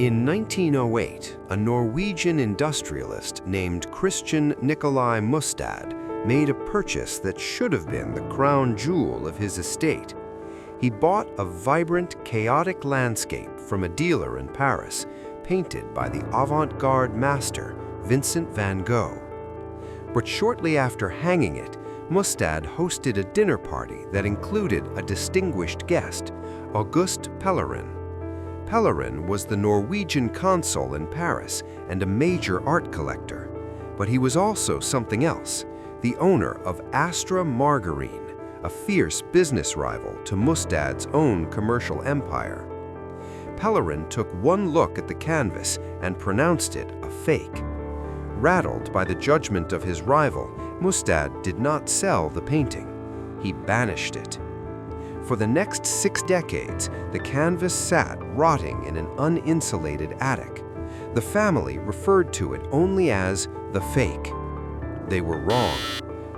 In 1908, a Norwegian industrialist named Christian Mustad made a purchase that should have been the crown jewel of his estate. He bought a vibrant, chaotic landscape from a dealer in Paris, painted by the avant-garde master Vincent van Gogh. But shortly after hanging it, Mustad hosted a dinner party that included a distinguished guest, August Pellerin. Pellerin was the Norwegian consul in Paris and a major art collector, but he was also something else, the owner of Astra Margarine, a fierce business rival to Mustad's own commercial empire. Pellerin took one look at the canvas and pronounced it a fake. Rattled by the judgment of his rival, Mustad did not sell the painting. He banished it. For the next 6 decades, the canvas sat rotting in an uninsulated attic. The family referred to it only as the fake. They were wrong.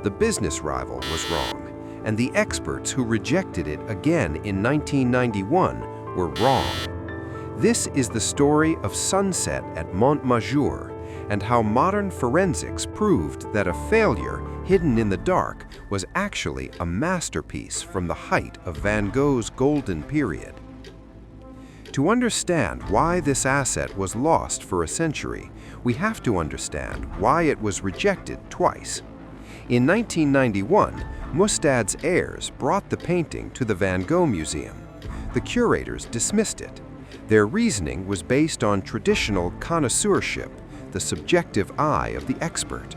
The business rival was wrong, and the experts who rejected it again in 1991 were wrong. This is the story of sunset at Montmajour and how modern forensics proved that a failure hidden in the dark was actually a masterpiece from the height of Van Gogh's golden period. To understand why this asset was lost for a century, we have to understand why it was rejected twice. In 1991, Mustad's heirs brought the painting to the Van Gogh Museum. The curators dismissed it. Their reasoning was based on traditional connoisseurship, the subjective eye of the expert.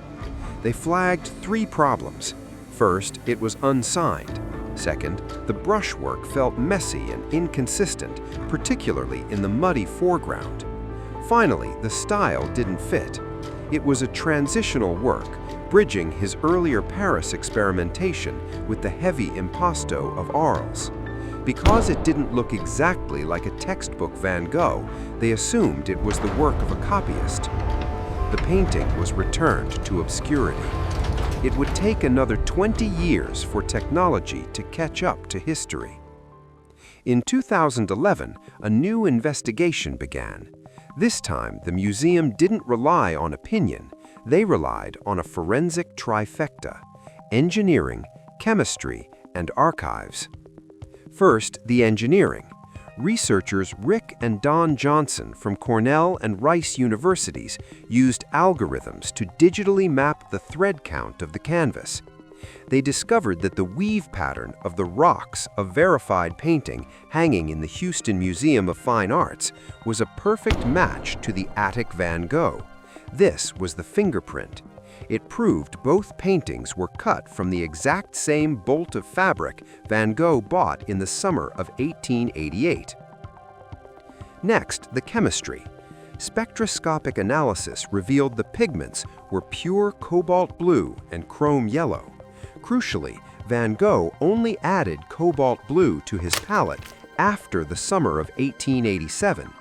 They flagged 3 problems. First, it was unsigned. Second, the brushwork felt messy and inconsistent, particularly in the muddy foreground. Finally, the style didn't fit. It was a transitional work, bridging his earlier Paris experimentation with the heavy impasto of Arles. Because it didn't look exactly like a textbook Van Gogh, they assumed it was the work of a copyist. The painting was returned to obscurity. It would take another 20 years for technology to catch up to history. In 2011, a new investigation began. This time, the museum didn't rely on opinion. They relied on a forensic trifecta: engineering, chemistry, and archives. First, the engineering. Researchers Rick and Don Johnson from Cornell and Rice universities used algorithms to digitally map the thread count of the canvas. They discovered that the weave pattern of the rocks of verified painting hanging in the Houston Museum of Fine Arts was a perfect match to the Attic Van Gogh. This was the fingerprint. It proved both paintings were cut from the exact same bolt of fabric Van Gogh bought in the summer of 1888. Next, the chemistry. Spectroscopic analysis revealed the pigments were pure cobalt blue and chrome yellow. Crucially, Van Gogh only added cobalt blue to his palette after the summer of 1887.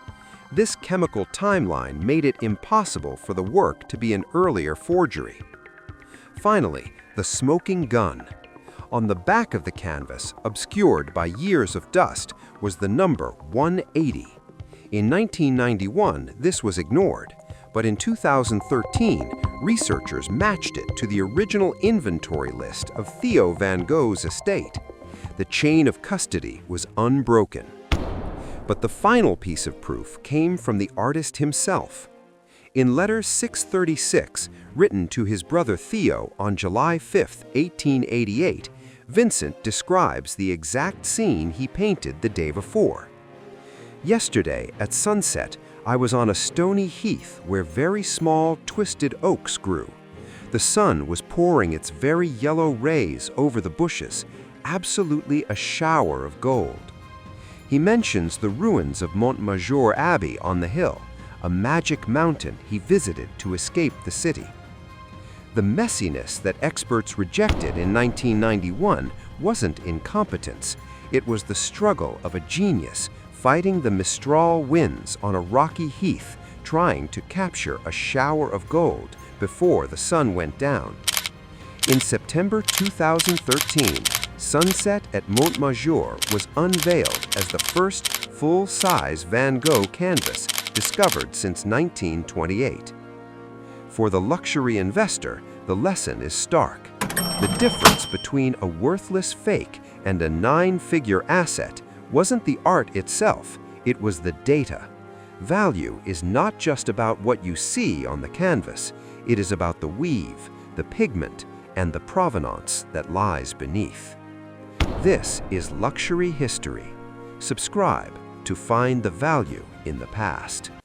This chemical timeline made it impossible for the work to be an earlier forgery. Finally, the smoking gun. On the back of the canvas, obscured by years of dust, was the number 180. In 1991, this was ignored, but in 2013, researchers matched it to the original inventory list of Theo Van Gogh's estate. The chain of custody was unbroken. But the final piece of proof came from the artist himself. In letter 636, written to his brother Theo on July 5, 1888, Vincent describes the exact scene he painted the day before. "Yesterday, at sunset, I was on a stony heath where very small, twisted oaks grew. The sun was pouring its very yellow rays over the bushes, absolutely a shower of gold." He mentions the ruins of Montmajour Abbey on the hill, a magic mountain he visited to escape the city. The messiness that experts rejected in 1991 wasn't incompetence. It was the struggle of a genius fighting the Mistral winds on a rocky heath, trying to capture a shower of gold before the sun went down. In September 2013, Sunset at Montmajour was unveiled as the first full-size Van Gogh canvas discovered since 1928. For the luxury investor, the lesson is stark. The difference between a worthless fake and a 9-figure asset wasn't the art itself, it was the data. Value is not just about what you see on the canvas, it is about the weave, the pigment, and the provenance that lies beneath. This is Luxury History. Subscribe to find the value in the past.